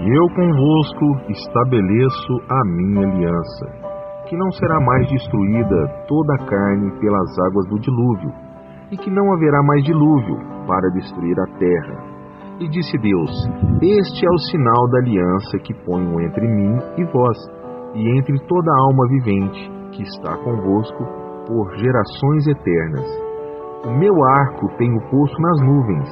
eu convosco estabeleço a minha aliança, que não será mais destruída toda a carne pelas águas do dilúvio, e que não haverá mais dilúvio para destruir a terra. E disse Deus: Este é o sinal da aliança que ponho entre mim e vós, e entre toda alma vivente que está convosco por gerações eternas. O meu arco tenho posto nas nuvens.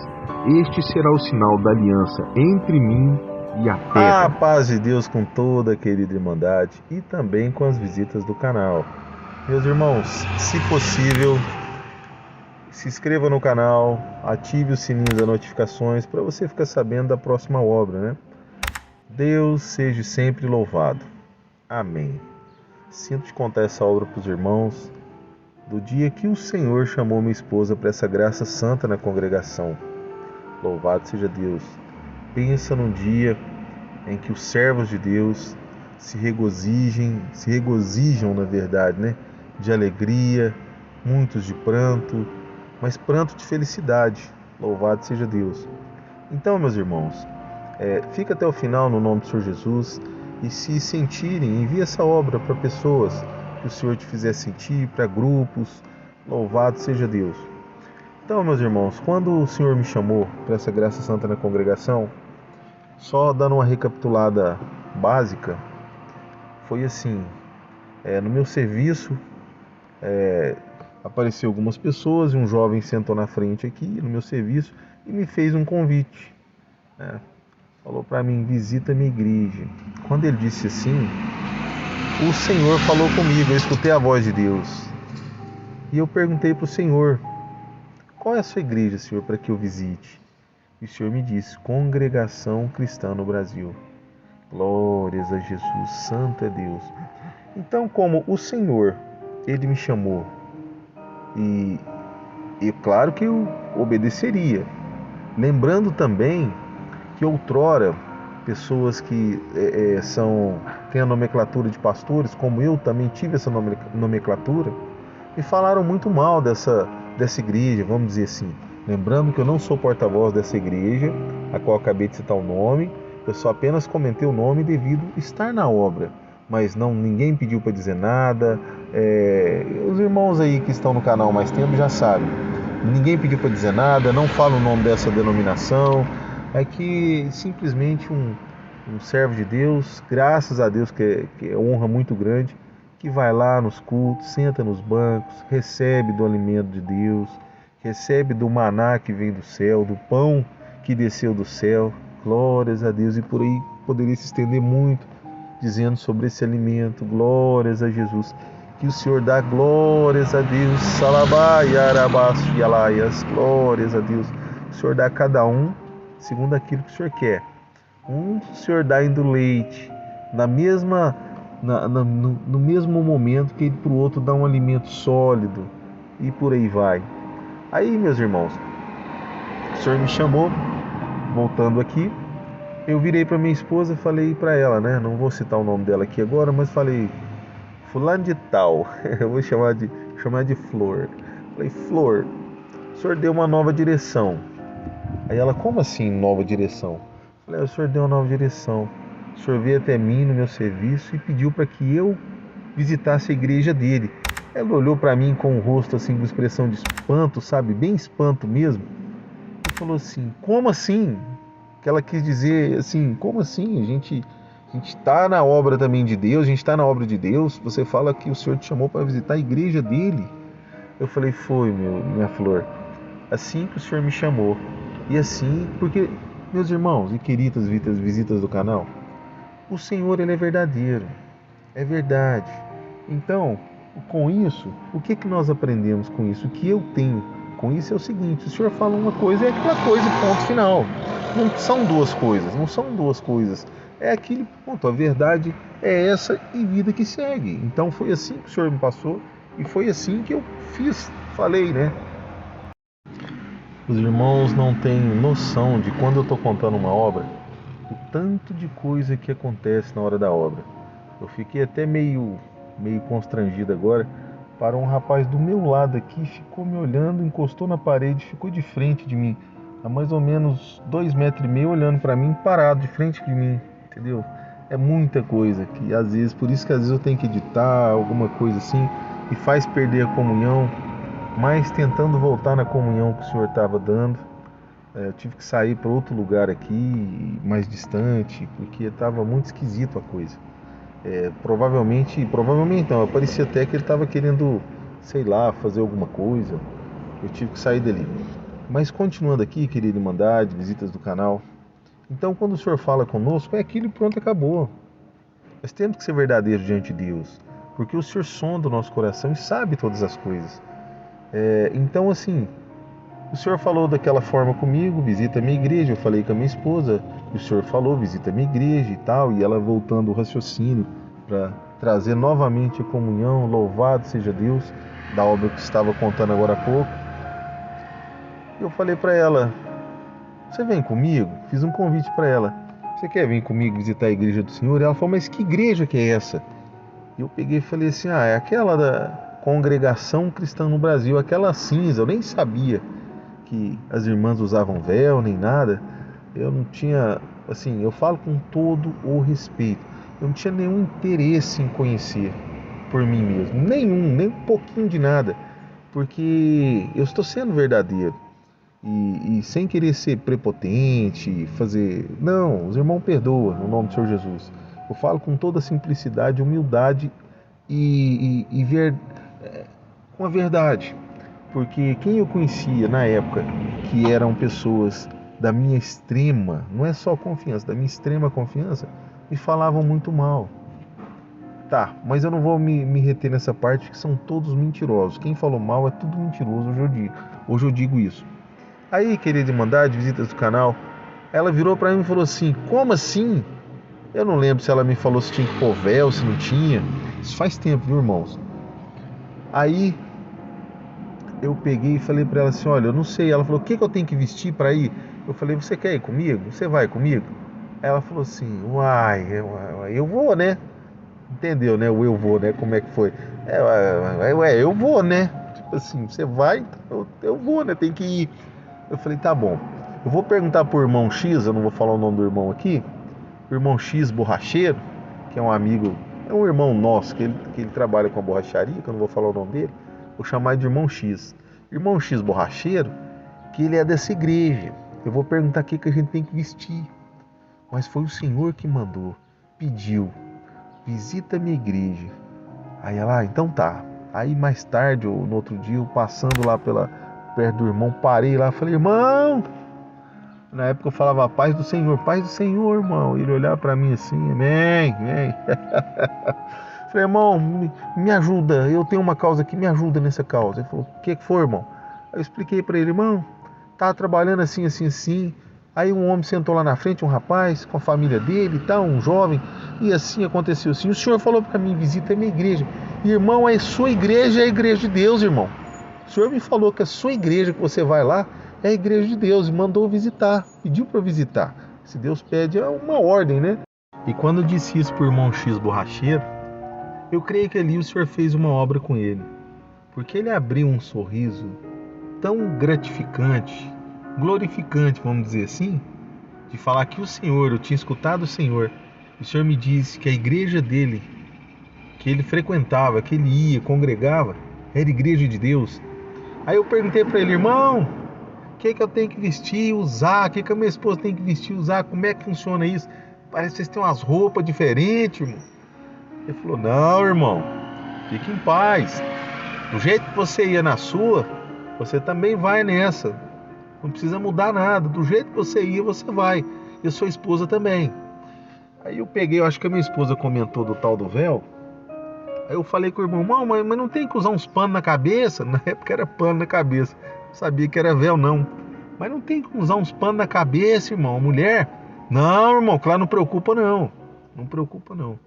Este será o sinal da aliança entre mim e a terra. A paz de Deus com toda a querida irmandade e também com as visitas do canal. Meus irmãos, se possível, se inscreva no canal, ative o sininho das notificações para você ficar sabendo da próxima obra, né? Deus seja sempre louvado. Amém. Sinto te contar essa obra para os irmãos do dia que o Senhor chamou minha esposa para essa graça santa na congregação. Louvado seja Deus. Pensa num dia em que os servos de Deus se regozijam na verdade, né? De alegria, muitos de pranto, mas pranto de felicidade. Louvado seja Deus. Então, meus irmãos, fica até o final no nome do Senhor Jesus e se sentirem, envie essa obra para pessoas que o Senhor te fizer sentir, para grupos. Louvado seja Deus. Então, meus irmãos, quando o Senhor me chamou para essa graça santa na congregação, só dando uma recapitulada básica, foi assim, no meu serviço, apareceu algumas pessoas e um jovem sentou na frente aqui no meu serviço e me fez um convite, né? Falou para mim: visita a minha igreja. Quando ele disse assim, o Senhor falou comigo, eu escutei a voz de Deus e eu perguntei para o Senhor: qual é a sua igreja, Senhor, para que eu visite? E o Senhor me disse: Congregação Cristã no Brasil. Glórias a Jesus, santo é Deus. Então, como o Senhor, Ele me chamou, e claro que eu obedeceria, lembrando também que outrora pessoas que têm a nomenclatura de pastores, como eu também tive essa nomenclatura, me falaram muito mal dessa igreja, vamos dizer assim. Lembrando que eu não sou porta-voz dessa igreja, a qual acabei de citar o nome, eu só apenas comentei o nome devido estar na obra, mas ninguém pediu para dizer nada. Os irmãos aí que estão no canal há mais tempo já sabem, ninguém pediu para dizer nada, não falo o nome dessa denominação, é que simplesmente um servo de Deus, graças a Deus, que é honra muito grande, que vai lá nos cultos, senta nos bancos, recebe do alimento de Deus, recebe do maná que vem do céu, do pão que desceu do céu. Glórias a Deus. E por aí poderia se estender muito dizendo sobre esse alimento. Glórias a Jesus. Que o Senhor dá glórias a Deus. Salabai, arabás, alaias. Glórias a Deus. O Senhor dá a cada um segundo aquilo que o Senhor quer. O Senhor dá indo leite no mesmo momento que ele para o outro dá um alimento sólido, e por aí vai. Aí, meus irmãos, o Senhor me chamou, voltando aqui, eu virei para minha esposa e falei para ela, né? Não vou citar o nome dela aqui agora, mas falei: fulano de tal, eu vou chamar de Flor. Falei: Flor, o Senhor deu uma nova direção. Aí ela: como assim nova direção? Falei: o Senhor deu uma nova direção. O Senhor veio até mim no meu serviço e pediu para que eu visitasse a igreja dele. Ela olhou para mim com o rosto assim, com expressão de espanto, sabe? Bem espanto mesmo. E falou assim: como assim? Que ela quis dizer assim: como assim? A gente está na obra também de Deus, a gente está na obra de Deus. Você fala que o Senhor te chamou para visitar a igreja dele. Eu falei: foi, minha flor, assim que o Senhor me chamou. E assim, porque, meus irmãos e queridas visitas do canal, o Senhor, Ele é verdadeiro, é verdade. Então, com isso, o que nós aprendemos com isso? O que eu tenho com isso é o seguinte: o Senhor fala uma coisa, é aquela coisa, ponto final. Não são duas coisas. É aquele ponto, a verdade é essa e vida que segue. Então foi assim que o Senhor me passou e foi assim que eu falei, né? Os irmãos não têm noção de quando eu estou contando uma obra, o tanto de coisa que acontece na hora da obra. Eu fiquei até meio constrangido agora. Para um rapaz do meu lado aqui, ficou me olhando, encostou na parede, ficou de frente de mim, a mais ou menos 2,5 metros, olhando para mim, parado de frente de mim, entendeu? É muita coisa que às vezes, por isso que às vezes eu tenho que editar alguma coisa assim e faz perder a comunhão, mas tentando voltar na comunhão que o Senhor estava dando. Eu tive que sair para outro lugar aqui, mais distante, porque estava muito esquisito a coisa. Provavelmente não, parecia até que ele estava querendo, sei lá, fazer alguma coisa. Eu tive que sair dali. Mas continuando aqui, querida Irmandade, visitas do canal. Então, quando o Senhor fala conosco, é aquilo e pronto, acabou. Nós temos que ser verdadeiros diante de Deus, porque o Senhor sonda o nosso coração e sabe todas as coisas. Então, assim, o Senhor falou daquela forma comigo, visita a minha igreja. Eu falei com a minha esposa, e o Senhor falou, visita a minha igreja e tal. E ela voltando o raciocínio para trazer novamente a comunhão. Louvado seja Deus, da obra que estava contando agora há pouco. Eu falei para ela, você vem comigo? Fiz um convite para ela. Você quer vir comigo visitar a igreja do Senhor? Ela falou, mas que igreja que é essa? Eu peguei e falei assim, é aquela da Congregação Cristã no Brasil, aquela cinza. Eu nem sabia que as irmãs usavam véu nem nada. Eu não tinha, assim, eu falo com todo o respeito, eu não tinha nenhum interesse em conhecer por mim mesmo, nem um pouquinho de nada, porque eu estou sendo verdadeiro e sem querer ser prepotente, fazer, não, os irmãos perdoam no nome do Senhor Jesus. Eu falo com toda a simplicidade, humildade com a verdade. Porque quem eu conhecia na época, que eram pessoas da minha extrema, não é só confiança, da minha extrema confiança, me falavam muito mal. Tá, mas eu não vou me reter nessa parte, que são todos mentirosos. Quem falou mal é tudo mentiroso, hoje eu digo isso. Aí, querida Irmandade, visitas do canal, ela virou pra mim e falou assim, como assim? Eu não lembro se ela me falou se tinha que pôr véu, se não tinha. Isso faz tempo, viu, irmãos? Aí eu peguei e falei pra ela assim, olha, eu não sei. Ela falou, o que eu tenho que vestir pra ir? Eu falei, você quer ir comigo? Você vai comigo? Ela falou assim, eu vou, né? Entendeu, né? O eu vou, né? Como é que foi? Eu vou, né? Tipo assim, você vai, então eu vou, né? Tem que ir. Eu falei, tá bom. Eu vou perguntar pro irmão X, eu não vou falar o nome do irmão aqui, o irmão X Borracheiro, que é um amigo, é um irmão nosso, que ele trabalha com a borracharia, que eu não vou falar o nome dele. Vou chamar de irmão X. Irmão X Borracheiro, que ele é dessa igreja. Eu vou perguntar o que a gente tem que vestir. Mas foi o Senhor que mandou, pediu, visita a minha igreja. Aí ela, então tá. Aí mais tarde, ou no outro dia, eu passando lá perto do irmão, parei lá, falei, irmão. Na época eu falava, paz do Senhor, irmão. Ele olhava pra mim assim, amém. Falei, irmão, me ajuda, eu tenho uma causa aqui, me ajuda nessa causa. Ele falou, o que foi, irmão? Aí eu expliquei pra ele, irmão, tava trabalhando assim. Aí um homem sentou lá na frente, um rapaz, com a família dele e tal, um jovem, e assim aconteceu assim. O senhor falou pra mim, visita a minha igreja. Irmão, a sua igreja é a igreja de Deus, irmão. O senhor me falou que a sua igreja que você vai lá é a igreja de Deus e mandou visitar, pediu para visitar. Se Deus pede, é uma ordem, né? E quando eu disse isso pro irmão X Borracheiro, eu creio que ali o Senhor fez uma obra com ele, porque ele abriu um sorriso tão gratificante, glorificante, vamos dizer assim, de falar que o Senhor, eu tinha escutado o Senhor me disse que a igreja dele, que ele frequentava, que ele ia, congregava, era a igreja de Deus. Aí eu perguntei para ele, irmão, o que eu tenho que vestir, usar, o que a minha esposa tem que vestir, usar, como é que funciona isso? Parece que vocês têm umas roupas diferentes, irmão. Ele falou, não, irmão, fique em paz. Do jeito que você ia na sua, você também vai nessa. Não precisa mudar nada. Do jeito que você ia, você vai. E a sua esposa também. Aí eu peguei, eu acho que a minha esposa comentou do tal do véu. Aí eu falei com o irmão, mas não tem que usar uns panos na cabeça? Na época era pano na cabeça. Não sabia que era véu, não. Mas não tem que usar uns panos na cabeça, irmão. Mulher? Não, irmão, claro, não preocupa não. Não preocupa não.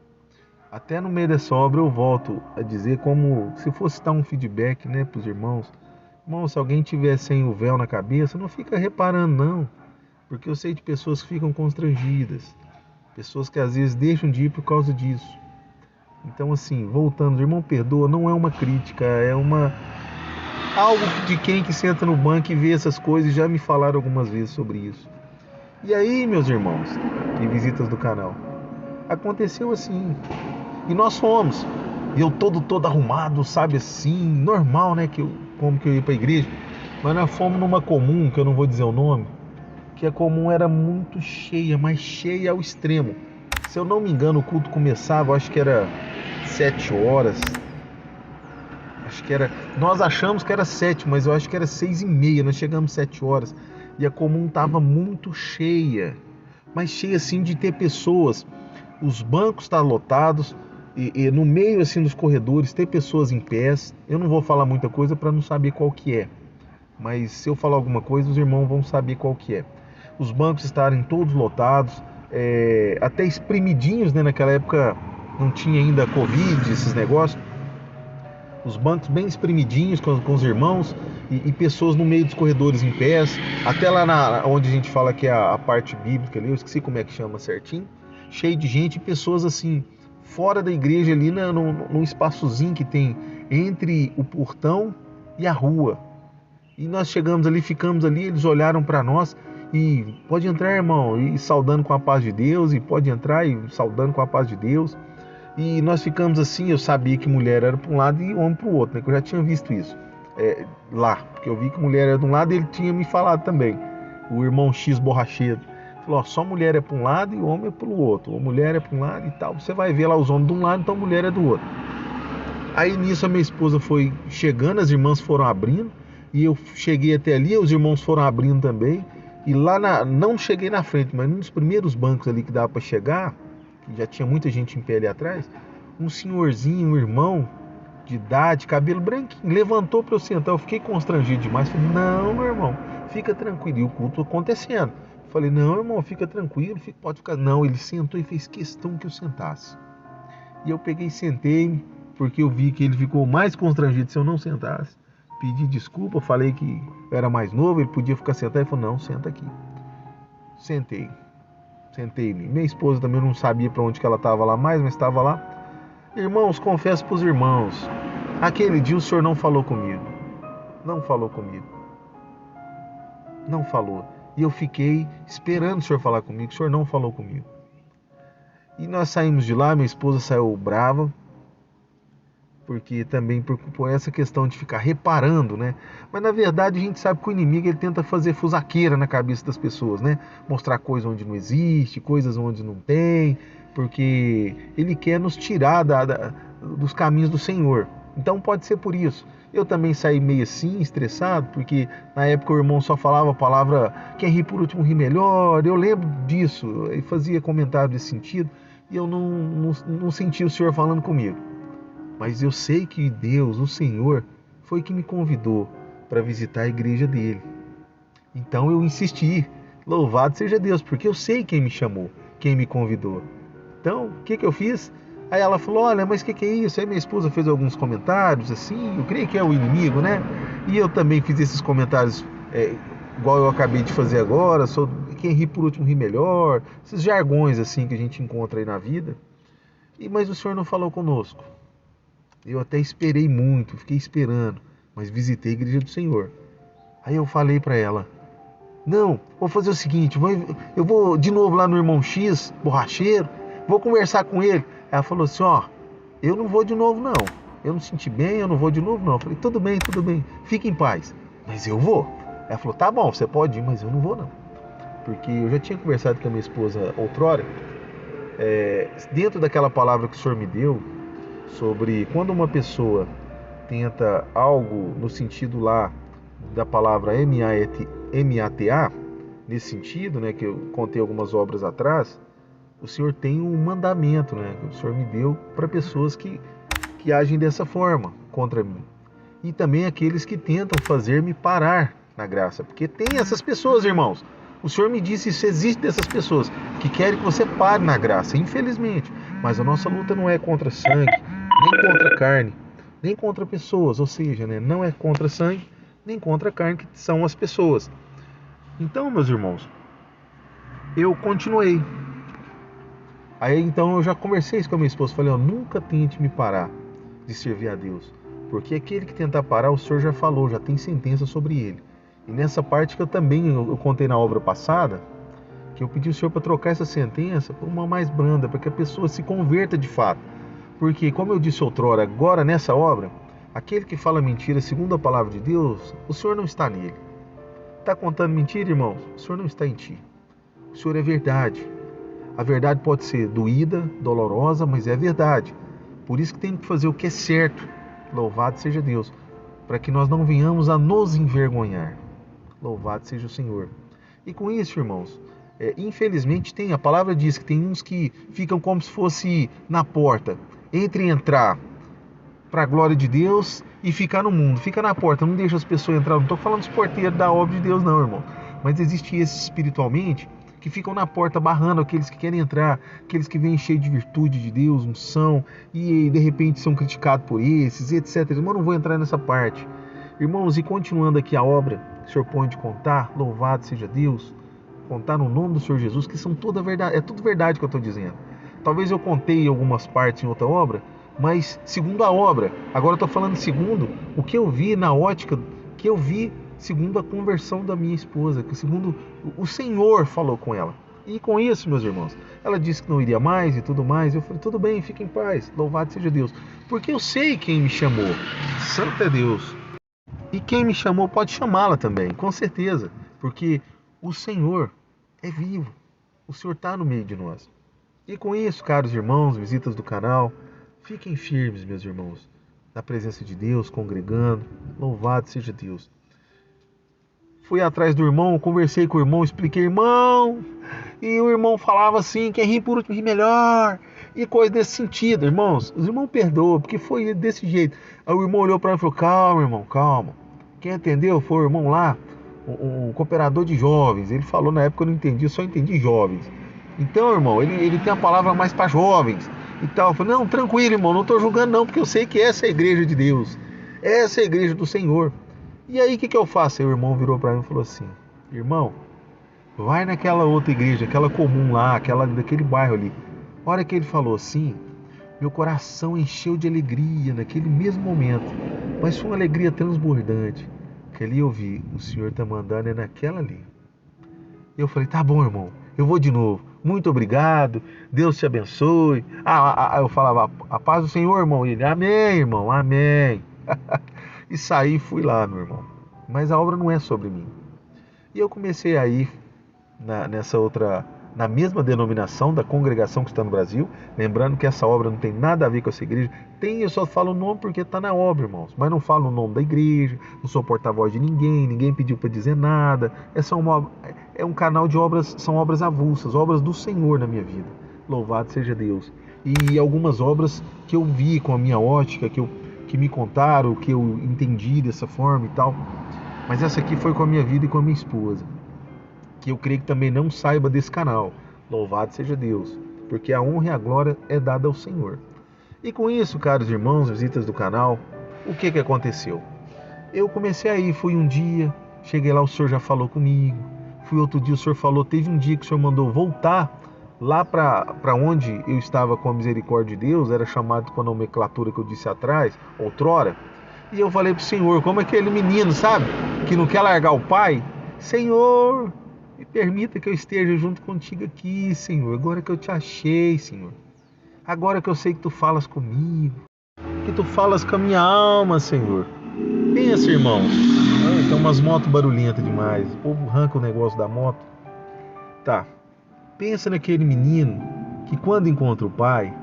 Até no meio dessa obra eu volto a dizer, como se fosse dar um feedback, né, para os irmãos. Irmão, se alguém tiver sem o véu na cabeça, não fica reparando não. Porque eu sei de pessoas que ficam constrangidas. Pessoas que às vezes deixam de ir por causa disso. Então assim, voltando, irmão, perdoa, não é uma crítica, é algo de quem que senta no banco e vê essas coisas, já me falaram algumas vezes sobre isso. E aí, meus irmãos e visitas do canal, Aconteceu assim. E nós fomos. E eu todo arrumado, sabe, assim, normal, né? Como que eu ia pra igreja. Mas nós fomos numa comum, que eu não vou dizer o nome, que a comum era muito cheia, mas cheia ao extremo. Se eu não me engano, o culto começava, acho que era 7 horas. Acho que era. Nós achamos que era 7, mas eu acho que era 6h30. Nós chegamos 7 horas. E a comum tava muito cheia. Mas cheia assim de ter pessoas. Os bancos estavam lotados. E no meio assim dos corredores tem pessoas em pés. Eu não vou falar muita coisa para não saber qual que é. Mas se eu falar alguma coisa, os irmãos vão saber qual que é. Os bancos estarem todos lotados. Até espremidinhos, né? Naquela época não tinha ainda Covid, esses negócios. Os bancos bem espremidinhos com os irmãos e pessoas no meio dos corredores em pés, até lá onde a gente fala que é a parte bíblica ali, eu esqueci como é que chama certinho, cheio de gente e pessoas assim, fora da igreja ali, num espaçozinho que tem entre o portão e a rua. E nós chegamos ali, ficamos ali, eles olharam para nós e pode entrar, irmão, e saudando com a paz de Deus, e pode entrar e saudando com a paz de Deus. E nós ficamos assim, eu sabia que mulher era para um lado e homem para o outro, né? Que eu já tinha visto isso lá, porque eu vi que mulher era de um lado e ele tinha me falado também, o irmão X borracheiro. Falou, ó, só mulher é para um lado e homem é para o outro, ou mulher é para um lado e tal. Você vai ver lá os homens de um lado, então mulher é do outro. Aí nisso a minha esposa foi chegando, as irmãs foram abrindo, e eu cheguei até ali, os irmãos foram abrindo também, e lá não cheguei na frente, mas nos primeiros bancos ali que dava para chegar, já tinha muita gente em pé ali atrás, um senhorzinho, um irmão de idade, cabelo branquinho, levantou para eu sentar. Eu fiquei constrangido demais. Falei, não, meu irmão, fica tranquilo. E o culto acontecendo. Falei, não, irmão, fica tranquilo, pode ficar. Não, ele sentou e fez questão que eu sentasse. E eu peguei e sentei, porque eu vi que ele ficou mais constrangido se eu não sentasse. Pedi desculpa, falei que eu era mais novo, ele podia ficar sentado. Ele falou, não, senta aqui. Sentei. Sentei-me. Minha esposa também não sabia para onde que ela estava lá mais, mas estava lá. Irmãos, confesso para os irmãos, aquele dia o senhor não falou comigo. Não falou comigo. Não falou. E eu fiquei esperando o senhor falar comigo. O senhor não falou comigo. E nós saímos de lá, minha esposa saiu brava, porque também por essa questão de ficar reparando, né? Mas na verdade a gente sabe que o inimigo ele tenta fazer fusaqueira na cabeça das pessoas, né? Mostrar coisas onde não existe, coisas onde não tem, porque ele quer nos tirar dos caminhos do Senhor. Então pode ser por isso. Eu também saí meio assim, estressado, porque na época o irmão só falava a palavra quem ri por último ri melhor. Eu lembro disso, e fazia comentário desse sentido, e eu não senti o Senhor falando comigo. Mas eu sei que Deus, o Senhor, foi que me convidou para visitar a igreja dele. Então eu insisti, louvado seja Deus, porque eu sei quem me chamou, quem me convidou. Então, o que eu fiz? Aí ela falou, olha, mas o que é isso? Aí minha esposa fez alguns comentários, assim, eu creio que é o inimigo, né? E eu também fiz esses comentários, igual eu acabei de fazer agora, quem ri por último ri melhor, esses jargões, assim, que a gente encontra aí na vida. Mas o Senhor não falou conosco. Eu até esperei muito, fiquei esperando, mas visitei a igreja do Senhor. Aí eu falei para ela, não, vou fazer o seguinte, eu vou de novo lá no irmão X, borracheiro, vou conversar com ele. Ela falou assim, ó, eu não vou de novo não, eu não senti bem, eu não vou de novo não. Eu falei, tudo bem, fique em paz, mas eu vou. Ela falou, tá bom, você pode ir, mas eu não vou não. Porque eu já tinha conversado com a minha esposa outrora, dentro daquela palavra que o Senhor me deu, sobre quando uma pessoa tenta algo no sentido lá da palavra M-A-T-A, nesse sentido, né, que eu contei algumas obras atrás, o Senhor tem um mandamento, né, que o Senhor me deu para pessoas que agem dessa forma contra mim. E também aqueles que tentam fazer-me parar na graça, porque tem essas pessoas, irmãos. O Senhor me disse, isso existe dessas pessoas que querem que você pare na graça, infelizmente. Mas a nossa luta não é contra sangue, nem contra carne, nem contra pessoas, ou seja, né, não é contra sangue, nem contra carne, que são as pessoas. Então, meus irmãos, eu continuei. Aí então eu já conversei isso com a minha esposa, falei, nunca tente me parar de servir a Deus, porque aquele que tentar parar, o Senhor já falou, já tem sentença sobre ele. E nessa parte que eu contei na obra passada, que eu pedi ao Senhor para trocar essa sentença por uma mais branda, para que a pessoa se converta de fato. Porque, como eu disse outrora, agora nessa obra, aquele que fala mentira segundo a palavra de Deus, o Senhor não está nele. Está contando mentira, irmãos? O Senhor não está em ti. O Senhor é verdade. A verdade pode ser doída, dolorosa, mas é verdade. Por isso que tem que fazer o que é certo. Louvado seja Deus. Para que nós não venhamos a nos envergonhar. Louvado seja o Senhor. E com isso, irmãos, infelizmente a palavra diz que tem uns que ficam como se fosse na porta. Entre entrar para a glória de Deus e ficar no mundo. Fica na porta, não deixa as pessoas entrar. Não estou falando dos porteiros da obra de Deus não, irmão. Mas existe esses espiritualmente que ficam na porta barrando aqueles que querem entrar, aqueles que vêm cheios de virtude de Deus, unção, e de repente são criticados por esses, etc. Irmão, não vou entrar nessa parte. Irmãos, e continuando aqui a obra que o Senhor põe de contar, louvado seja Deus, contar no nome do Senhor Jesus, que são toda verdade, é tudo verdade que eu estou dizendo. Talvez eu contei algumas partes em outra obra, mas segundo a obra, agora eu estou falando segundo o que eu vi na ótica, que eu vi segundo a conversão da minha esposa, que segundo o Senhor falou com ela. E com isso, meus irmãos, ela disse que não iria mais e tudo mais. Eu falei, tudo bem, fique em paz, louvado seja Deus. Porque eu sei quem me chamou, santo é Deus. E quem me chamou pode chamá-la também, com certeza. Porque o Senhor é vivo, o Senhor está no meio de nós. E com isso, caros irmãos, visitas do canal, fiquem firmes, meus irmãos, na presença de Deus, congregando, louvado seja Deus. Fui atrás do irmão, conversei com o irmão, expliquei, irmão, e o irmão falava assim, quem ri por último ri melhor, e coisa desse sentido, irmãos. Os irmãos perdoam, porque foi desse jeito. Aí o irmão olhou para mim e falou, calma, irmão, calma. Quem entendeu foi o irmão lá, um cooperador de jovens. Ele falou na época, eu não entendi, eu só entendi jovens. Então, irmão, ele tem a palavra mais para jovens e tal. Eu falei, não, tranquilo, irmão, não estou julgando não, porque eu sei que essa é a igreja de Deus, essa é a igreja do Senhor. E aí, o que eu faço? Aí o irmão virou para mim e falou assim, irmão, vai naquela outra igreja, aquela comum lá, aquela daquele bairro ali. A hora que ele falou assim, meu coração encheu de alegria naquele mesmo momento, mas foi uma alegria transbordante, que ali eu vi, o Senhor está mandando é naquela ali. Eu falei, tá bom, irmão, eu vou de novo, muito obrigado, Deus te abençoe. Eu falava, a paz do Senhor, irmão, e ele, amém, irmão, amém. E saí e fui lá, meu irmão. Mas a obra não é sobre mim. E eu comecei a ir nessa outra, na mesma denominação da congregação que está no Brasil. Lembrando que essa obra não tem nada a ver com essa igreja. Eu só falo o nome porque está na obra, irmãos. Mas não falo o nome da igreja, não sou porta-voz de ninguém pediu para dizer nada. É um canal de obras, são obras avulsas, obras do Senhor na minha vida. Louvado seja Deus. E algumas obras que eu vi com a minha ótica, que me contaram, que eu entendi dessa forma e tal. Mas essa aqui foi com a minha vida e com a minha esposa, que eu creio que também não saiba desse canal. Louvado seja Deus, porque a honra e a glória é dada ao Senhor. E com isso, caros irmãos, visitas do canal, o que aconteceu? Eu comecei a ir, fui um dia, cheguei lá, o Senhor já falou comigo. Fui outro dia, o Senhor falou, teve um dia que o Senhor mandou voltar lá para onde eu estava com a misericórdia de Deus, era chamado com a nomenclatura que eu disse atrás, outrora. E eu falei para o Senhor, como aquele menino, sabe, que não quer largar o pai. Senhor, me permita que eu esteja junto contigo aqui, Senhor, agora que eu te achei, Senhor. Agora que eu sei que tu falas comigo, que tu falas com a minha alma, Senhor. Pensa, irmão, tem umas motos barulhentas demais, o povo arranca o negócio da moto. Tá. Pensa naquele menino que quando encontra o pai,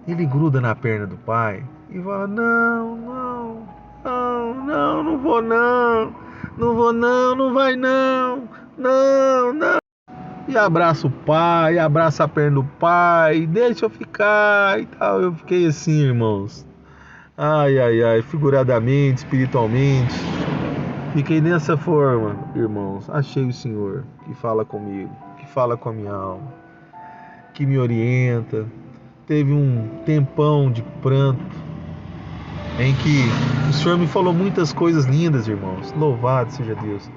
ele gruda na perna do pai e fala, não vou não, não vai não. E abraça o pai, abraça a perna do pai, deixa eu ficar e tal. Eu fiquei assim, irmãos. Ai, figuradamente, espiritualmente. Fiquei dessa forma, irmãos. Achei o Senhor que fala comigo, que fala com a minha alma, que me orienta. Teve um tempão de pranto em que o Senhor me falou muitas coisas lindas, irmãos. Louvado seja Deus.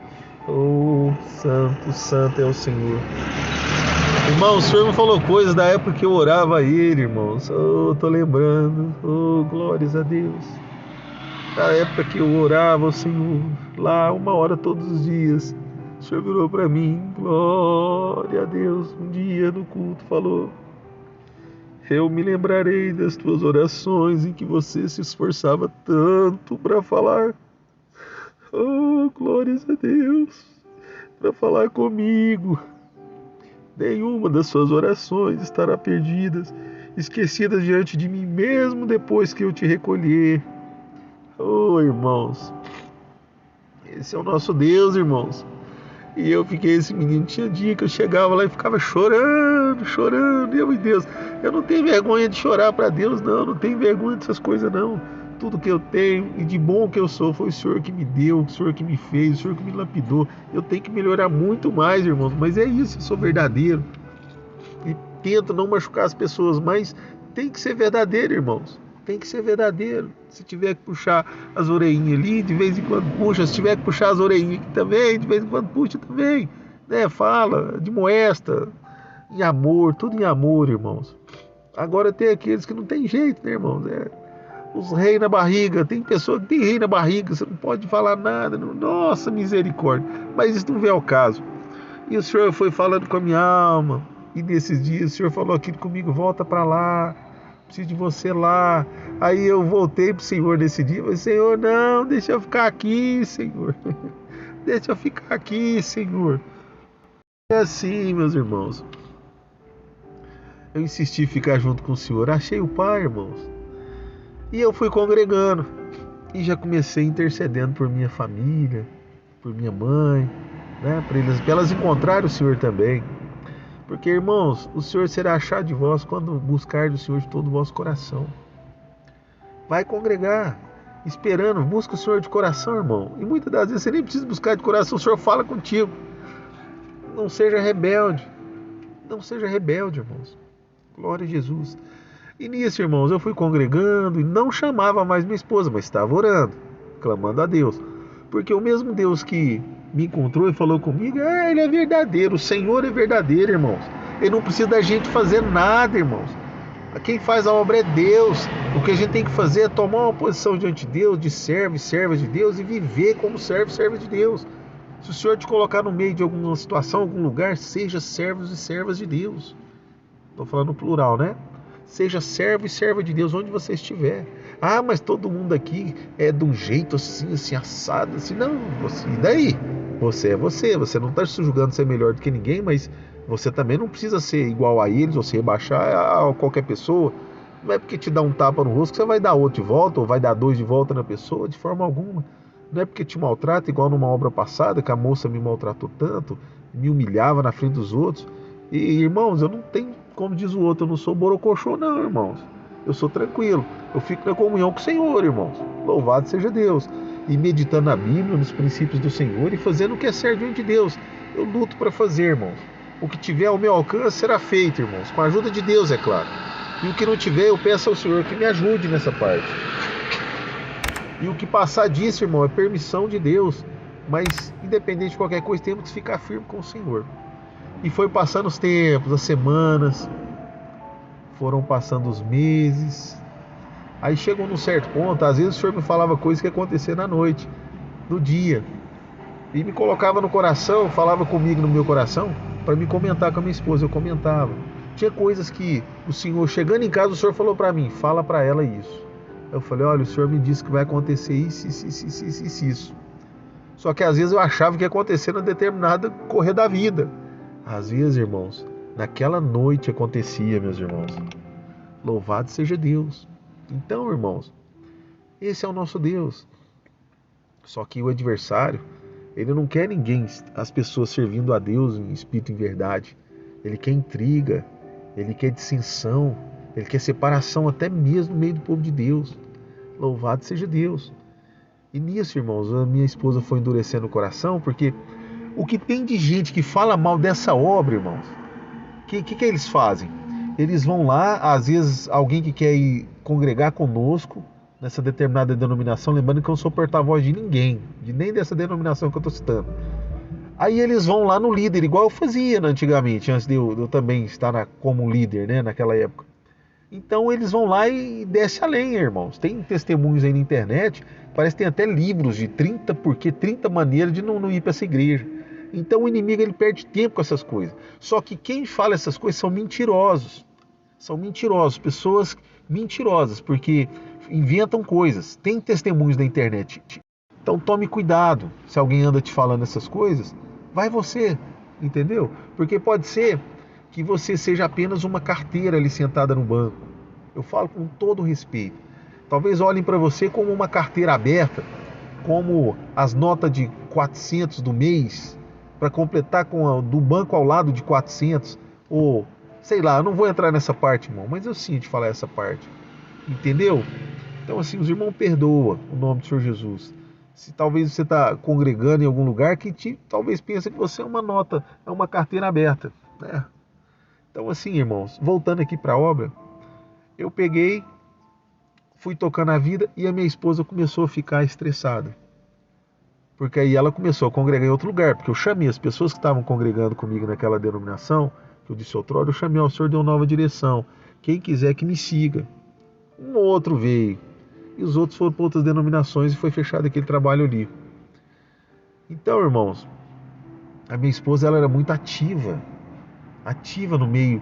Oh, santo é o Senhor. Irmão, o Senhor me falou coisas da época que eu orava a Ele, irmãos. Oh, tô lembrando. Oh, glórias a Deus. Da época que eu orava ao Senhor, lá 1 hora todos os dias, O senhor virou para mim, glória a Deus, um dia no culto falou: eu me lembrarei das tuas orações em que você se esforçava tanto para falar. Oh, glórias a Deus, para falar comigo. Nenhuma das suas orações estará perdidas, esquecidas diante de mim, mesmo depois que eu te recolher. Oh, irmãos, esse é o nosso Deus, irmãos. E eu fiquei esse menino, tinha dia que eu chegava lá e ficava chorando, chorando. Meu Deus, eu não tenho vergonha de chorar para Deus, não tenho vergonha dessas coisas, não. Tudo que eu tenho e de bom que eu sou foi o Senhor que me deu, o Senhor que me fez, o Senhor que me lapidou. Eu tenho que melhorar muito mais, irmãos, mas é isso, eu sou verdadeiro. E tento não machucar as pessoas, mas tem que ser verdadeiro, irmãos. Tem que ser verdadeiro. Se tiver que puxar as orelhinhas ali, de vez em quando puxa. Se tiver que puxar as orelhinhas aqui também, de vez em quando puxa também. Né? Fala, demoesta, em amor, tudo em amor, irmãos. Agora tem aqueles que não tem jeito, né, irmãos? Os reis na barriga. Tem pessoa que tem rei na barriga, você não pode falar nada. Nossa, misericórdia. Mas isso não vem ao caso. E o Senhor foi falando com a minha alma. E nesses dias o Senhor falou aquilo comigo: volta para lá. Preciso de você lá. Aí eu voltei pro Senhor nesse dia. Falei: Senhor, não, deixa eu ficar aqui, Senhor. Deixa eu ficar aqui, Senhor. É assim, meus irmãos. Eu insisti em ficar junto com o Senhor. Achei o Pai, irmãos. E eu fui congregando. E já comecei intercedendo por minha família, por minha mãe, né? Para elas encontrarem o Senhor também. Porque, irmãos, o Senhor será achado de vós quando buscar do Senhor de todo o vosso coração. Vai congregar, esperando, busca o Senhor de coração, irmão. E muitas das vezes você nem precisa buscar de coração, o Senhor fala contigo. Não seja rebelde. Não seja rebelde, irmãos. Glória a Jesus. E nisso, irmãos, eu fui congregando e não chamava mais minha esposa, mas estava orando, clamando a Deus. Porque o mesmo Deus que me encontrou e falou comigo, Ele é verdadeiro, o Senhor é verdadeiro, irmãos. Ele não precisa da gente fazer nada, irmãos. Quem faz a obra é Deus. O que a gente tem que fazer é tomar uma posição diante de Deus, de servo e serva de Deus, e viver como servo e serva de Deus. Se o Senhor te colocar no meio de alguma situação, algum lugar, seja servos e servas de Deus. Estou falando no plural, né? Seja servo e serva de Deus onde você estiver. Ah, mas todo mundo aqui é de um jeito assim, assim, assado, assim. Não, e daí? Você é você. Você não está se julgando ser melhor do que ninguém, mas você também não precisa ser igual a eles ou se rebaixar a qualquer pessoa. Não é porque te dá um tapa no rosto que você vai dar outro de volta ou vai dar dois de volta na pessoa, de forma alguma. Não é porque te maltrata, igual numa obra passada, que a moça me maltratou tanto, me humilhava na frente dos outros. E, irmãos, eu não tenho, como diz o outro, eu não sou borocochô não, irmãos. Eu sou tranquilo. Eu fico na comunhão com o Senhor, irmãos. Louvado seja Deus. E meditando na Bíblia, nos princípios do Senhor e fazendo o que é certo diante de Deus. Eu luto para fazer, irmãos. O que tiver ao meu alcance será feito, irmãos. Com a ajuda de Deus, é claro. E o que não tiver, eu peço ao Senhor que me ajude nessa parte. E o que passar disso, irmão, é permissão de Deus. Mas, independente de qualquer coisa, temos que ficar firme com o Senhor. E foi passando os tempos, as semanas, foram passando os meses. Aí chegou num certo ponto, às vezes o Senhor me falava coisas que aconteciam na noite, no dia. E me colocava no coração, falava comigo no meu coração, para me comentar com a minha esposa. Eu comentava. Tinha coisas que o Senhor, chegando em casa, o Senhor falou para mim, fala para ela isso. Eu falei, olha, o Senhor me disse que vai acontecer isso. Só que às vezes eu achava que ia acontecer na determinada correr da vida. Às vezes, irmãos, naquela noite acontecia, meus irmãos. Louvado seja Deus. Então, irmãos, esse é o nosso Deus. Só que o adversário, ele não quer ninguém, as pessoas servindo a Deus em espírito e em verdade. Ele quer intriga, ele quer dissensão, ele quer separação até mesmo no meio do povo de Deus. Louvado seja Deus. E nisso, irmãos, a minha esposa foi endurecendo o coração, porque o que tem de gente que fala mal dessa obra, irmãos, o que eles fazem? Eles vão lá, às vezes alguém que quer ir congregar conosco nessa determinada denominação, lembrando que eu não sou porta-voz de ninguém, nem dessa denominação que eu estou citando. Aí eles vão lá no líder, igual eu fazia antigamente, antes de eu também estar como líder, né, naquela época. Então eles vão lá e desce a lenha, irmãos. Tem testemunhos aí na internet, parece que tem até livros de 30 maneiras de não ir para essa igreja. Então o inimigo ele perde tempo com essas coisas. Só que quem fala essas coisas são mentirosos. São mentirosos, pessoas mentirosas, porque inventam coisas. Tem testemunhos na internet. Então tome cuidado. Se alguém anda te falando essas coisas, vai você, entendeu? Porque pode ser que você seja apenas uma carteira ali sentada no banco. Eu falo com todo respeito. Talvez olhem para você como uma carteira aberta, como as notas de 400 do mês, para completar com a do banco ao lado de 400, ou sei lá, eu não vou entrar nessa parte, irmão, mas eu sinto falar essa parte, entendeu? Então assim, os irmãos perdoa o nome do Senhor Jesus. Se talvez você está congregando em algum lugar que talvez pense que você é uma nota, é uma carteira aberta, né? Então assim, irmãos, voltando aqui para a obra, eu peguei, fui tocando a vida e a minha esposa começou a ficar estressada. Porque aí ela começou a congregar em outro lugar, porque eu chamei as pessoas que estavam congregando comigo naquela denominação, que eu disse outrora, eu chamei, o Senhor deu nova direção, quem quiser que me siga. Um ou outro veio, e os outros foram para outras denominações e foi fechado aquele trabalho ali. Então, irmãos, a minha esposa ela era muito ativa no meio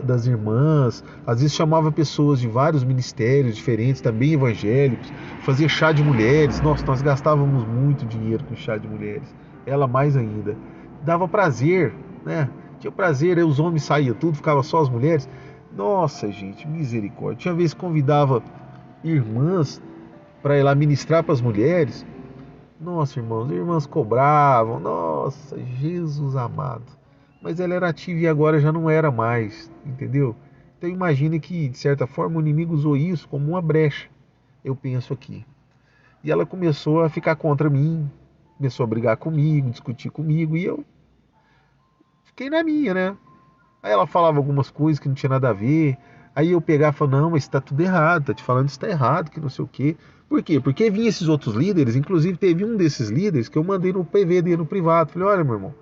das irmãs, às vezes chamava pessoas de vários ministérios diferentes, também evangélicos, fazia chá de mulheres. Nossa, nós gastávamos muito dinheiro com chá de mulheres, ela mais ainda. Dava prazer, né? Tinha prazer, aí os homens saíam tudo, ficava só as mulheres. Nossa, gente, misericórdia. Tinha vez que convidava irmãs para ir lá ministrar para as mulheres. Nossa, irmãos, as irmãs cobravam. Nossa, Jesus amado. Mas ela era ativa e agora já não era mais, entendeu? Então imagine que, de certa forma, o inimigo usou isso como uma brecha, eu penso aqui. E ela começou a ficar contra mim, começou a brigar comigo, discutir comigo, e eu fiquei na minha, né? Aí ela falava algumas coisas que não tinha nada a ver, aí eu pegava e falava, não, mas está tudo errado, tá te falando que está errado, que não sei o quê. Por quê? Porque vinha esses outros líderes, inclusive teve um desses líderes que eu mandei no PV dele no privado, falei, olha, meu irmão,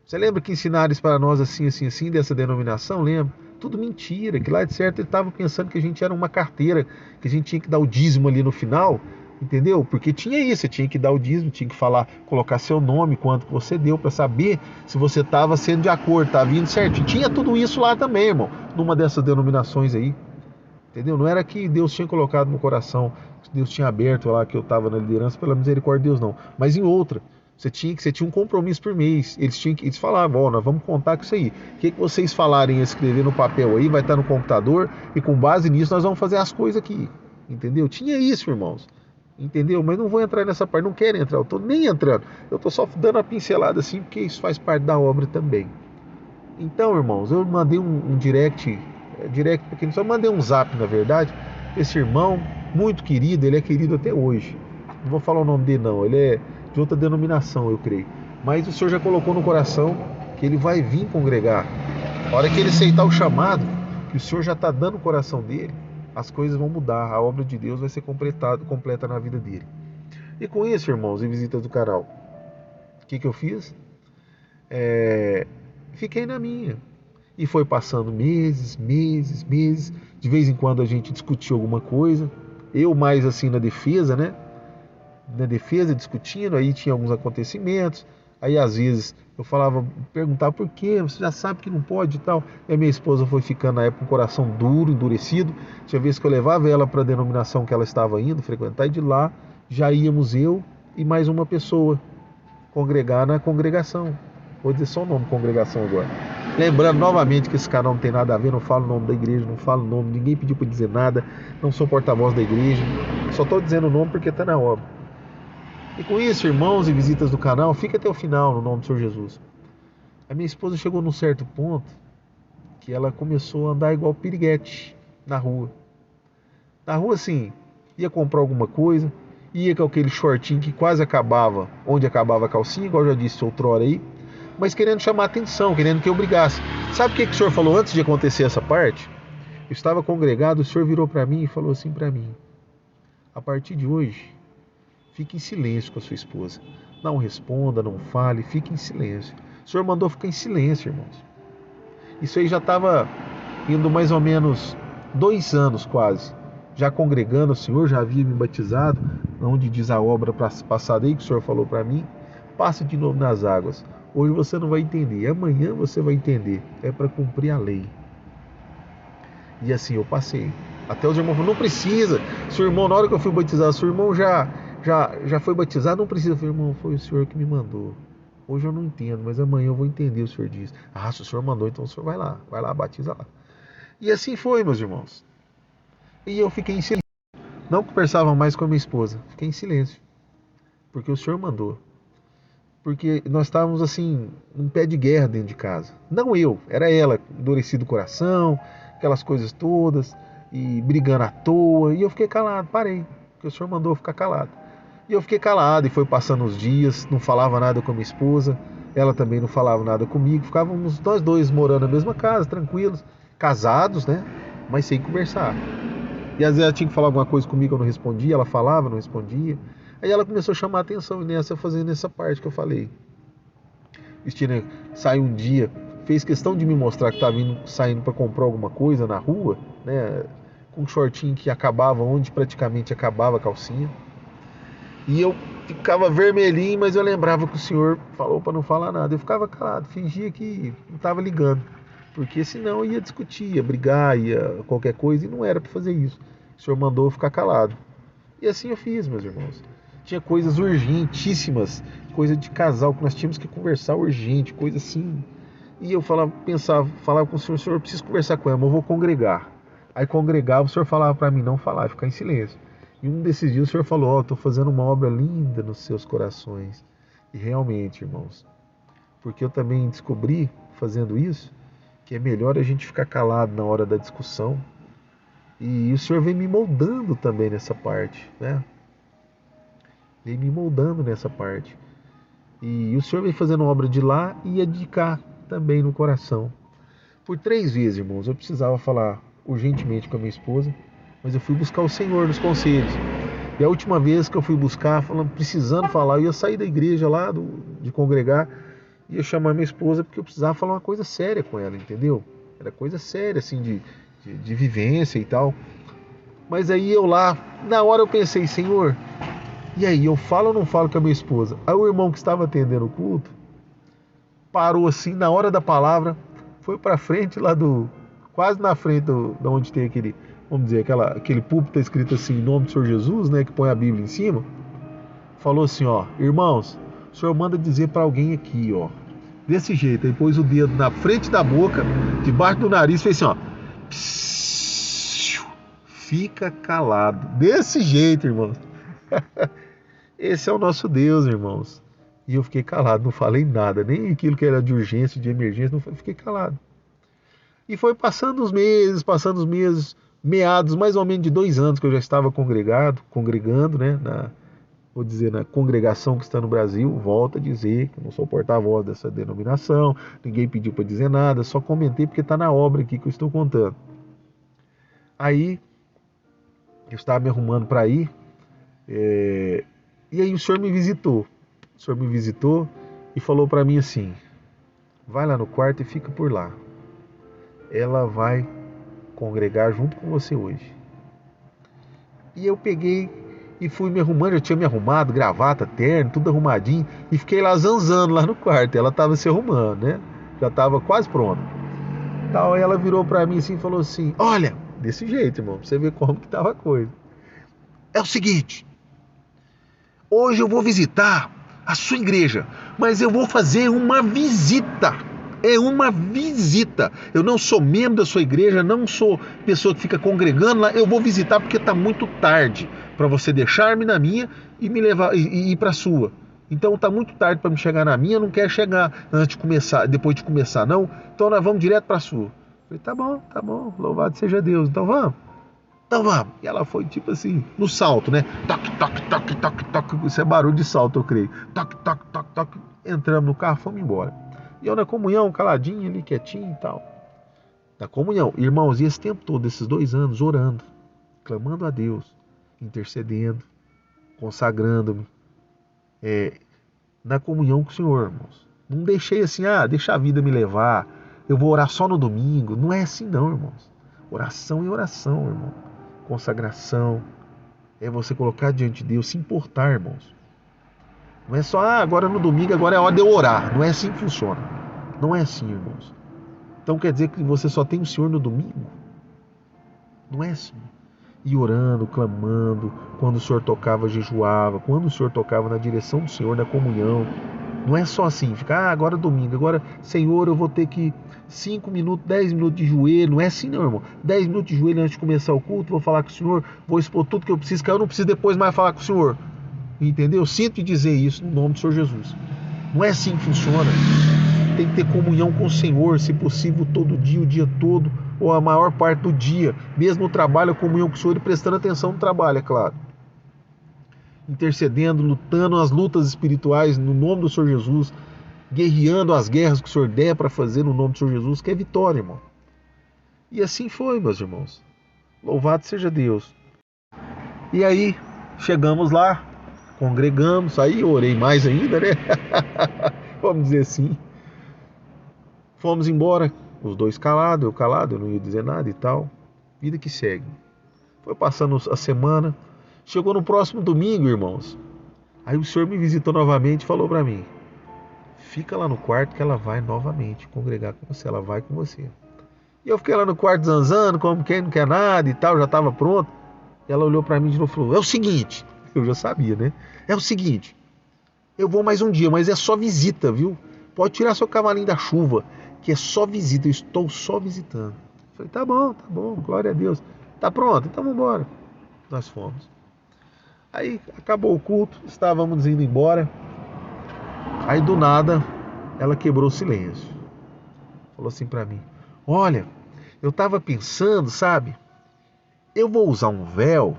você lembra que ensinaram isso para nós assim, assim, assim, dessa denominação? Lembra? Tudo mentira, que lá de certo ele estava pensando que a gente era uma carteira, que a gente tinha que dar o dízimo ali no final, entendeu? Porque tinha isso, você tinha que dar o dízimo, tinha que falar, colocar seu nome, quanto que você deu, para saber se você estava sendo de acordo, estava vindo certo. Tinha tudo isso lá também, irmão, numa dessas denominações aí, entendeu? Não era que Deus tinha colocado no coração, Deus tinha aberto lá, que eu estava na liderança, pela misericórdia de Deus, não. Mas em outra. Você tinha um compromisso por mês. Eles falavam, ó, nós vamos contar com isso aí. O que vocês falarem e escrever no papel aí, vai estar no computador, e com base nisso nós vamos fazer as coisas aqui. Entendeu? Tinha isso, irmãos. Entendeu? Mas não vou entrar nessa parte, não quero entrar, eu tô nem entrando. Eu tô só dando uma pincelada assim, porque isso faz parte da obra também. Então, irmãos, eu mandei um direct porque eu só mandei um zap, na verdade. Esse irmão, muito querido, ele é querido até hoje. Não vou falar o nome dele não, ele é de outra denominação, eu creio. Mas o Senhor já colocou no coração que ele vai vir congregar. A hora que ele aceitar o chamado, que o Senhor já está dando no coração dele, as coisas vão mudar, a obra de Deus vai ser completa na vida dele. E com isso, irmãos e visitas do canal, o que eu fiz? Fiquei na minha. E foi passando meses, de vez em quando a gente discutia alguma coisa, eu mais assim na defesa, né? Na defesa, discutindo, aí tinha alguns acontecimentos, aí às vezes eu perguntava por quê, você já sabe que não pode e tal, e a minha esposa foi ficando na época com o coração duro, endurecido, tinha vezes que eu levava ela para a denominação que ela estava indo frequentar, e de lá já íamos eu e mais uma pessoa congregar na congregação, vou dizer só o nome congregação agora, lembrando novamente que esse canal não tem nada a ver, não falo o nome da igreja, não falo o nome, ninguém pediu para dizer nada, não sou porta-voz da igreja, só estou dizendo o nome porque está na obra. E com isso, irmãos e visitas do canal, fica até o final no nome do Senhor Jesus. A minha esposa chegou num certo ponto que ela começou a andar igual piriguete na rua. Na rua, assim, ia comprar alguma coisa, ia com aquele shortinho que quase acabava, onde acabava a calcinha, igual eu já disse outrora aí, mas querendo chamar atenção, querendo que eu brigasse. Sabe o que o Senhor falou antes de acontecer essa parte? Eu estava congregado, o Senhor virou para mim e falou assim para mim, a partir de hoje, fique em silêncio com a sua esposa. Não responda, não fale, fique em silêncio. O Senhor mandou ficar em silêncio, irmãos. Isso aí já estava indo mais ou menos 2 anos quase. Já congregando, o Senhor já havia me batizado, onde diz a obra passada aí que o Senhor falou para mim. passe de novo nas águas. Hoje você não vai entender, amanhã você vai entender. É para cumprir a lei. E assim eu passei. Até os irmãos falaram, não precisa. Seu irmão, na hora que eu fui batizado, seu irmão já foi batizado, não precisa. Eu falei, irmão, foi o senhor que me mandou. Hoje eu não entendo, mas amanhã eu vou entender, o senhor diz. Ah, se o senhor mandou, então o senhor vai lá, batiza lá. E assim foi, meus irmãos. E eu fiquei em silêncio. Não conversava mais com a minha esposa. Fiquei em silêncio. Porque o senhor mandou. Porque nós estávamos assim, um pé de guerra dentro de casa. Não eu, era ela, endurecido o coração, aquelas coisas todas, e brigando à toa. E eu fiquei calado, parei. Porque o senhor mandou eu ficar calado. E eu fiquei calado e foi passando os dias, não falava nada com a minha esposa. Ela também não falava nada comigo. Ficávamos nós dois morando na mesma casa, tranquilos, casados, né? Mas sem conversar. E às vezes ela tinha que falar alguma coisa comigo, eu não respondia, ela falava, não respondia. Aí ela começou a chamar a atenção nessa, fazendo essa parte que eu falei. Cristina saiu um dia, fez questão de me mostrar que estava saindo para comprar alguma coisa na rua, né? Com um shortinho que acabava onde praticamente acabava a calcinha. E eu ficava vermelhinho, mas eu lembrava que o senhor falou para não falar nada. Eu ficava calado, fingia que não estava ligando. Porque senão ia discutir, ia brigar, ia qualquer coisa, e não era para fazer isso. O senhor mandou eu ficar calado. E assim eu fiz, meus irmãos. Tinha coisas urgentíssimas, coisa de casal que nós tínhamos que conversar urgente, coisa assim. E eu falava com o senhor, eu preciso conversar com ela, mas eu vou congregar. Aí congregava, o senhor falava para mim não falar, ficar em silêncio. E um desses dias o senhor falou, ó, estou fazendo uma obra linda nos seus corações. E realmente, irmãos, porque eu também descobri, fazendo isso, que é melhor a gente ficar calado na hora da discussão. E o senhor vem me moldando também nessa parte, né? Vem me moldando nessa parte. E o senhor vem fazendo obra de lá e a de cá também no coração. Por 3 vezes, irmãos, eu precisava falar urgentemente com a minha esposa, mas eu fui buscar o Senhor nos conselhos. E a última vez que eu fui buscar, falando, precisando falar, eu ia sair da igreja lá, de congregar, ia chamar minha esposa, porque eu precisava falar uma coisa séria com ela, entendeu? Era coisa séria, assim, de vivência e tal. Mas aí eu lá, na hora eu pensei, Senhor, e aí, eu falo ou não falo com a minha esposa? Aí o irmão que estava atendendo o culto, parou assim, na hora da palavra, foi pra frente lá quase na frente da onde tem aquele, vamos dizer, aquele púlpito tá escrito assim, em nome do Senhor Jesus, né, que põe a Bíblia em cima. Falou assim, ó, irmãos, o senhor manda dizer para alguém aqui, ó, desse jeito. Aí pôs o dedo na frente da boca, debaixo do nariz, fez assim, ó, fica calado. Desse jeito, irmãos. Esse é o nosso Deus, irmãos. E eu fiquei calado, não falei nada, nem aquilo que era de urgência, de emergência, não fiquei calado. E foi passando os meses, meados mais ou menos de 2 anos que eu já estava congregando, né, vou dizer, na congregação que está no Brasil. Volto a dizer que eu não sou porta-voz dessa denominação, ninguém pediu para dizer nada, só comentei porque está na obra aqui que eu estou contando. Aí, eu estava me arrumando para ir, e aí o senhor me visitou. O senhor me visitou e falou para mim assim, vai lá no quarto e fica por lá. Ela vai congregar junto com você hoje. E eu peguei e fui me arrumando, eu tinha me arrumado, gravata, terno, tudo arrumadinho, e fiquei lá zanzando lá no quarto. Ela estava se arrumando, né? Já estava quase pronta. Tal, aí ela virou para mim assim e falou assim, olha, desse jeito, irmão, pra você ver como que tava a coisa. É o seguinte, hoje eu vou visitar a sua igreja, mas eu vou fazer uma visita. É uma visita. Eu não sou membro da sua igreja, não sou pessoa que fica congregando lá. Eu vou visitar porque está muito tarde para você deixar-me na minha e me levar e ir para a sua. Então está muito tarde para me chegar na minha. Eu não quero chegar antes de começar, depois de começar, não. Então nós vamos direto para a sua. Eu falei, tá bom, louvado seja Deus. Então vamos. E ela foi tipo assim, no salto, né? Toque, toque, toque, toque, toque. Isso é barulho de salto, eu creio. Toque, toque, toque, toque. Entramos no carro, fomos embora. E eu na comunhão, caladinho ali, quietinho e tal. Na comunhão, irmãos, e esse tempo todo, esses 2 anos, orando, clamando a Deus, intercedendo, consagrando-me, na comunhão com o Senhor, irmãos. Não deixei assim, deixa a vida me levar, eu vou orar só no domingo. Não é assim não, irmãos. Oração é oração, irmão. Consagração é você colocar diante de Deus, se importar, irmãos. Não é só, agora no domingo, agora é hora de eu orar. Não é assim que funciona. Não é assim, irmãos. Então quer dizer que você só tem o Senhor no domingo? Não é assim. E orando, clamando, quando o Senhor tocava, jejuava, quando o Senhor tocava na direção do Senhor, na comunhão. Não é só assim, ficar, agora é domingo, agora, Senhor, eu vou ter que 5 minutos, 10 minutos de joelho. Não é assim não, irmão. 10 minutos de joelho antes de começar o culto, vou falar com o Senhor, vou expor tudo que eu preciso, que eu não preciso depois mais falar com o Senhor. Entendeu? Sinto dizer isso no nome do Senhor Jesus. Não é assim que funciona. Tem que ter comunhão com o Senhor, se possível, todo dia, o dia todo, ou a maior parte do dia. Mesmo no trabalho, a comunhão com o Senhor e prestando atenção no trabalho, é claro. Intercedendo, lutando as lutas espirituais no nome do Senhor Jesus, guerreando as guerras que o Senhor der para fazer no nome do Senhor Jesus, que é vitória, irmão. E assim foi, meus irmãos. Louvado seja Deus. E aí, chegamos lá, congregamos, aí eu orei mais ainda, né? Vamos dizer assim. Fomos embora, os dois calados, eu não ia dizer nada e tal. Vida que segue. Foi passando a semana. Chegou no próximo domingo, irmãos. Aí o Senhor me visitou novamente e falou para mim: fica lá no quarto que ela vai novamente congregar com você, ela vai com você. E eu fiquei lá no quarto zanzando, como quem não quer nada e tal, já estava pronto. E ela olhou para mim de novo e falou: é o seguinte, eu já sabia, né? É o seguinte, eu vou mais um dia, mas é só visita, viu? Pode tirar seu cavalinho da chuva, que é só visita, eu estou só visitando. Eu falei: tá bom, glória a Deus. Tá pronto? Então vamos embora. Nós fomos. Aí acabou o culto, estávamos indo embora. Aí do nada, ela quebrou o silêncio. Falou assim para mim: olha, eu estava pensando, sabe? Eu vou usar um véu,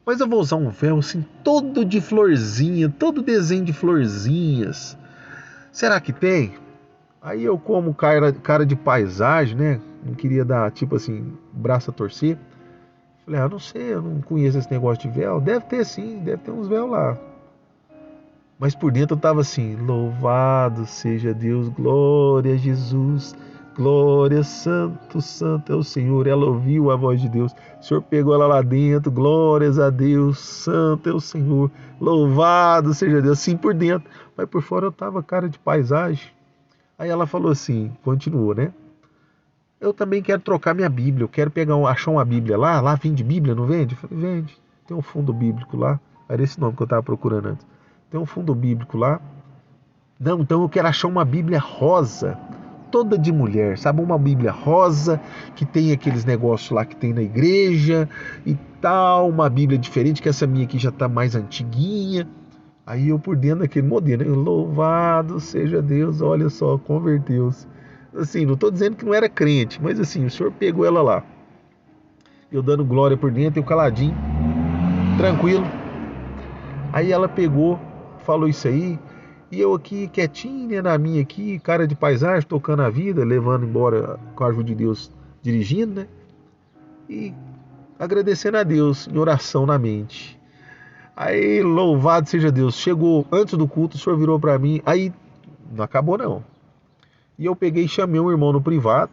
mas eu vou usar um véu assim, todo de florzinha, todo desenho de florzinhas. Será que tem? Aí eu, como cara de paisagem, né? Não queria dar, tipo assim, braço a torcer. Falei: não sei, eu não conheço esse negócio de véu. Deve ter sim, deve ter uns véus lá. Mas por dentro eu tava assim: louvado seja Deus, glória a Jesus, glória, santo, santo é o Senhor. Ela ouviu a voz de Deus, o Senhor pegou ela lá dentro, glórias a Deus, santo é o Senhor, louvado seja Deus, assim por dentro. Mas por fora eu tava cara de paisagem. Aí ela falou assim, continuou, né? Eu também quero trocar minha Bíblia, eu quero achar uma Bíblia lá vende Bíblia, não vende? Eu falei: vende, tem um fundo bíblico lá, era esse nome que eu estava procurando antes. Tem um fundo bíblico lá. Não, então eu quero achar uma Bíblia rosa, toda de mulher, sabe? Uma Bíblia rosa, que tem aqueles negócios lá que tem na igreja e tal, uma Bíblia diferente, que essa minha aqui já está mais antiguinha. Aí eu por dentro daquele modelo, né? Louvado seja Deus, olha só, converteu-se. Assim, não estou dizendo que não era crente, mas assim, o Senhor pegou ela lá. Eu dando glória por dentro, eu caladinho, tranquilo. Aí ela pegou, falou isso aí, e eu aqui quietinho, né, na minha aqui, cara de paisagem, tocando a vida, levando embora com a ajuda de Deus, dirigindo, né? E agradecendo a Deus em oração na mente. Aí, louvado seja Deus, chegou antes do culto, o Senhor virou para mim, aí não acabou não. E eu peguei e chamei um irmão no privado.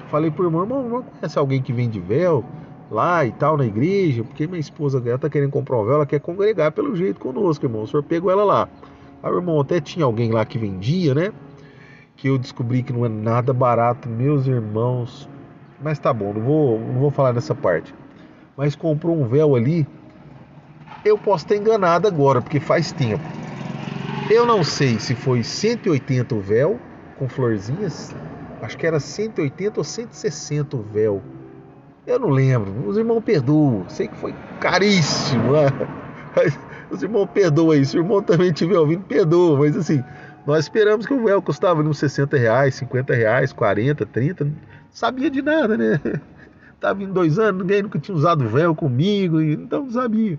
Falei pro irmão: não conhece alguém que vende véu lá e tal na igreja? Porque minha esposa ela tá querendo comprar um véu, ela quer congregar pelo jeito conosco, irmão. O Senhor pegou ela lá. Aí o irmão até tinha alguém lá que vendia, né? Que eu descobri que não é nada barato, meus irmãos. Mas tá bom, não vou falar dessa parte. Mas comprou um véu ali. Eu posso ter enganado agora, porque faz tempo. Eu não sei se foi 180 o véu, com florzinhas. Acho que era 180 ou 160 o véu. Eu não lembro. Os irmãos perdoam. Sei que foi caríssimo. Os irmãos perdoam aí. Se o irmão também estiver ouvindo, perdoa. Mas assim, nós esperamos que o véu custava uns R$60, R$50, 40, 30. Não sabia de nada, né? Estava em 2 anos, ninguém nunca tinha usado véu comigo, então não sabia.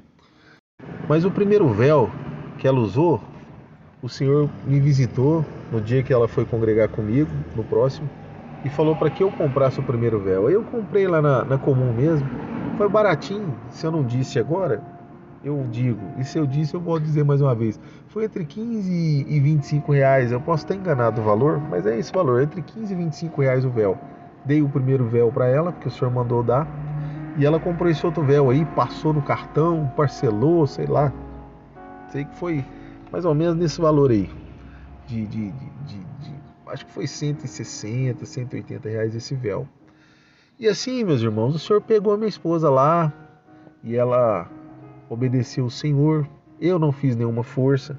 Mas o primeiro véu que ela usou, o Senhor me visitou no dia que ela foi congregar comigo, no próximo, e falou para que eu comprasse o primeiro véu. Aí eu comprei lá na Comum mesmo, foi baratinho. Se eu não disse agora, eu digo, e se eu disse eu vou dizer mais uma vez, foi entre 15 e 25 reais. Eu posso estar enganado o valor, mas é esse valor, entre 15 e 25 reais o véu. Dei o primeiro véu para ela, porque o Senhor mandou dar, e ela comprou esse outro véu aí, passou no cartão, parcelou, sei lá, Sei que foi mais ou menos nesse valor aí. Acho que foi 160, 180 reais esse véu. E assim, meus irmãos, o Senhor pegou a minha esposa lá e ela obedeceu o Senhor. Eu não fiz nenhuma força.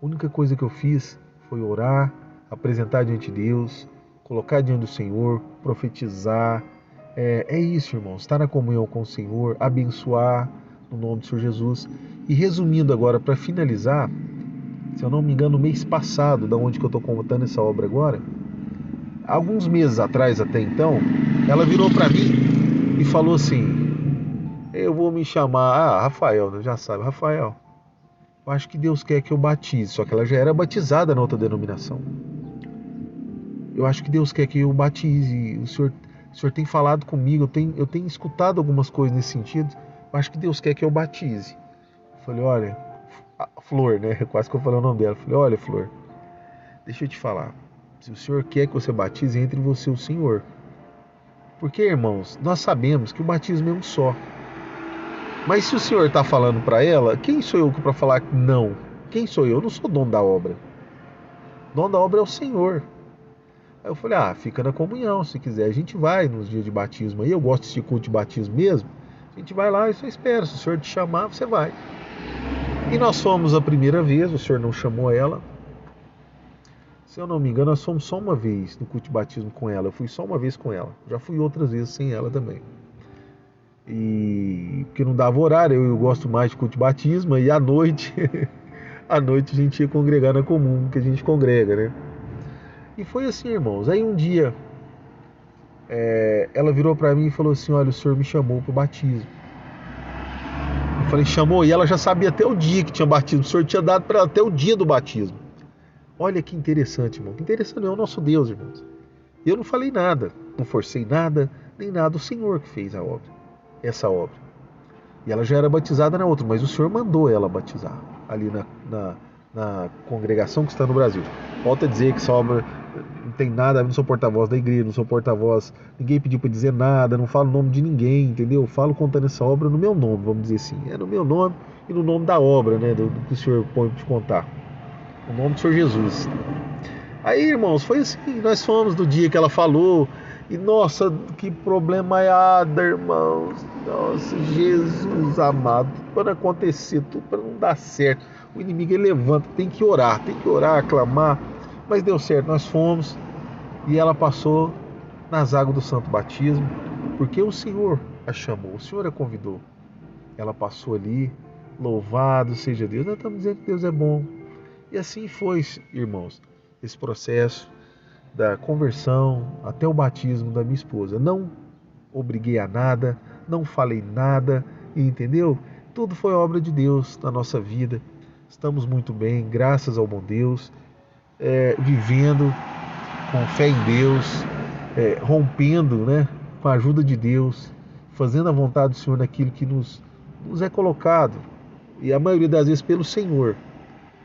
A única coisa que eu fiz foi orar, apresentar diante de Deus, colocar diante do Senhor, profetizar. É isso, irmãos, estar na comunhão com o Senhor, abençoar no nome do Senhor Jesus. E resumindo agora, para finalizar, se eu não me engano, no mês passado, da onde que eu estou contando essa obra agora, alguns meses atrás até então, ela virou para mim e falou assim: eu vou me chamar, Rafael, já sabe, Rafael, eu acho que Deus quer que eu batize. Só que ela já era batizada na outra denominação. Eu acho que Deus quer que eu batize. O senhor tem falado comigo, eu tenho escutado algumas coisas nesse sentido. Eu acho que Deus quer que eu batize. Eu falei, olha, Flor, né? Quase que eu falei o nome dela. Eu falei, olha, Flor, deixa eu te falar. Se o Senhor quer que você batize, entre você e o Senhor. Porque, irmãos, nós sabemos que o batismo é um só. Mas se o Senhor está falando para ela, quem sou eu para falar que não? Quem sou eu? Eu não sou dono da obra. O dono da obra é o Senhor. Aí eu falei, fica na comunhão, se quiser. A gente vai nos dias de batismo aí. Eu gosto desse culto de batismo mesmo. A gente vai lá e só espera. Se o Senhor te chamar, você vai. E nós fomos a primeira vez, o Senhor não chamou ela. Se eu não me engano, nós fomos só uma vez no culto de batismo com ela. Eu fui só uma vez com ela. Já fui outras vezes sem ela também. E porque não dava horário, eu gosto mais de culto de batismo. E à noite, à noite a gente ia congregar na comum, que a gente congrega, né? E foi assim, irmãos. Aí um dia, ela virou para mim e falou assim, olha, o Senhor me chamou para o batismo. Eu falei, chamou? E ela já sabia até o dia que tinha batismo. O Senhor tinha dado para ela até o dia do batismo. Olha que interessante, irmão. Que interessante é o nosso Deus, irmãos. Eu não falei nada, não forcei nada, nem nada. O Senhor que fez a obra, essa obra. E ela já era batizada na outra, mas o Senhor mandou ela batizar ali na congregação que está no Brasil. Volto a dizer que essa obra não tem nada a ver, não sou porta-voz da igreja, não sou porta-voz, ninguém pediu para dizer nada, não falo o nome de ninguém, entendeu? Eu falo contando essa obra no meu nome, vamos dizer assim. É no meu nome e no nome da obra, né, do que o Senhor põe para te contar. O nome do Senhor Jesus. Aí, irmãos, foi assim, nós fomos do dia que ela falou, e nossa, que problemaiada, irmãos. Nossa, Jesus amado, para acontecer, tudo para não dar certo. O inimigo ele levanta, tem que orar, clamar. Mas deu certo, nós fomos e ela passou nas águas do santo batismo, porque o Senhor a chamou, o Senhor a convidou. Ela passou ali, louvado seja Deus. Nós estamos dizendo que Deus é bom. E assim foi, irmãos, esse processo da conversão até o batismo da minha esposa. Não obriguei a nada, não falei nada, entendeu? Tudo foi obra de Deus na nossa vida. Estamos muito bem, graças ao bom Deus, vivendo com fé em Deus, rompendo, né, com a ajuda de Deus, fazendo a vontade do Senhor naquilo que nos é colocado, e a maioria das vezes pelo Senhor.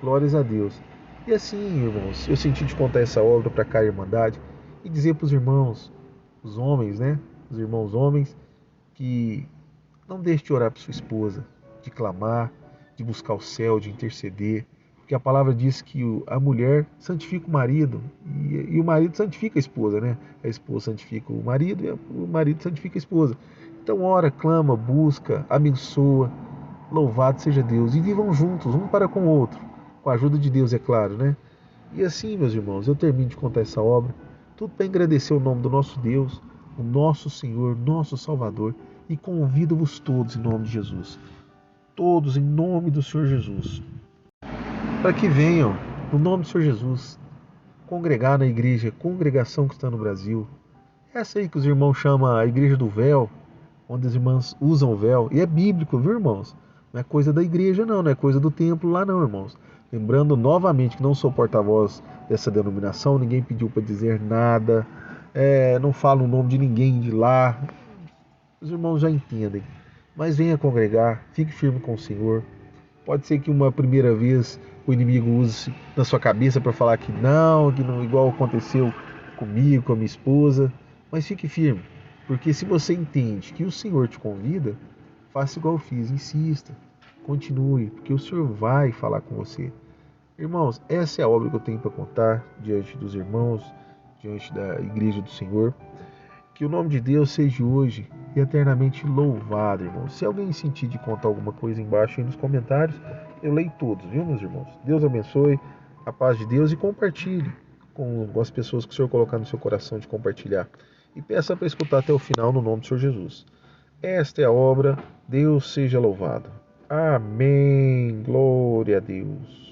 Glórias a Deus. E assim, irmãos, eu senti de contar essa obra para cá, Irmandade, e dizer para os irmãos, os homens, né, os irmãos homens, que não deixe de orar por sua esposa, de clamar, de buscar o céu, de interceder, porque a palavra diz que a mulher santifica o marido e o marido santifica a esposa, né? A esposa santifica o marido e o marido santifica a esposa. Então ora, clama, busca, abençoa, louvado seja Deus, e vivam juntos, um para com o outro, com a ajuda de Deus, é claro, né? E assim, meus irmãos, eu termino de contar essa obra, tudo para agradecer o nome do nosso Deus, o nosso Senhor, nosso Salvador, e convido-vos todos em nome de Jesus, todos em nome do Senhor Jesus, para que venham, no nome do Senhor Jesus, congregar na igreja, congregação que está no Brasil, essa aí que os irmãos chamam a igreja do véu, onde as irmãs usam o véu, e é bíblico, viu, irmãos? Não é coisa da igreja não é coisa do templo lá não, irmãos. Lembrando novamente que não sou porta-voz dessa denominação, ninguém pediu para dizer nada, não falo o nome de ninguém de lá, os irmãos já entendem. Mas venha congregar, fique firme com o Senhor. Pode ser que uma primeira vez o inimigo use na sua cabeça para falar que não, igual aconteceu comigo, com a minha esposa, mas fique firme, porque se você entende que o Senhor te convida, faça igual eu fiz, insista, Continue, porque o Senhor vai falar com você. Irmãos, essa é a obra que eu tenho para contar diante dos irmãos, diante da igreja do Senhor. Que o nome de Deus seja hoje e eternamente louvado, irmãos. Se alguém sentir de contar alguma coisa embaixo aí nos comentários, eu leio todos, viu, meus irmãos? Deus abençoe, a paz de Deus, e compartilhe com as pessoas que o Senhor colocar no seu coração de compartilhar. E peça para escutar até o final no nome do Senhor Jesus. Esta é a obra, Deus seja louvado. Amém. Glória a Deus.